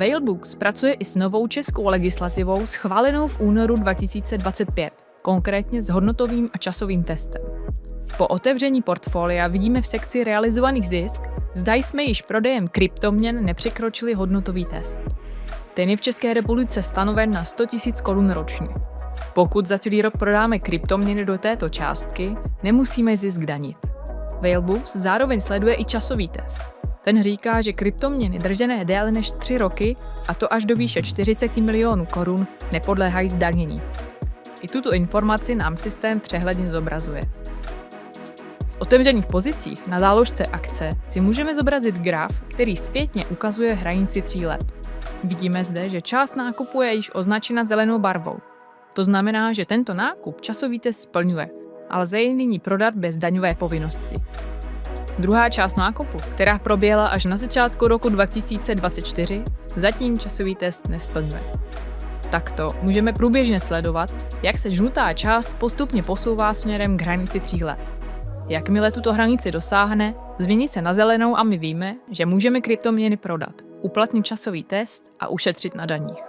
Whalebooks pracuje i s novou českou legislativou schválenou v únoru 2025, konkrétně s hodnotovým a časovým testem. Po otevření portfolia vidíme v sekci realizovaných zisk, zda jsme již prodejem kryptoměn nepřekročili hodnotový test. Ten je v České republice stanoven na 100 000 korun ročně. Pokud za celý rok prodáme kryptoměny do této částky, nemusíme zisk danit. Whalebooks zároveň sleduje i časový test. Ten říká, že kryptoměny držené déle než 3 roky, a to až do výše 40 milionů korun, nepodléhají zdanění. I tuto informaci nám systém přehledně zobrazuje. V otevřených pozicích na záložce akce si můžeme zobrazit graf, který zpětně ukazuje hranici 3 let. Vidíme zde, že část nákupu je již označena zelenou barvou. To znamená, že tento nákup časový test splňuje, ale lze jej nyní prodat bez daňové povinnosti. Druhá část nákupu, která proběhla až na začátku roku 2024, zatím časový test nesplňuje. Takto můžeme průběžně sledovat, jak se žlutá část postupně posouvá směrem k hranici 3 let. Jakmile tuto hranici dosáhne, změní se na zelenou a my víme, že můžeme kryptoměny prodat, uplatnit časový test a ušetřit na daních.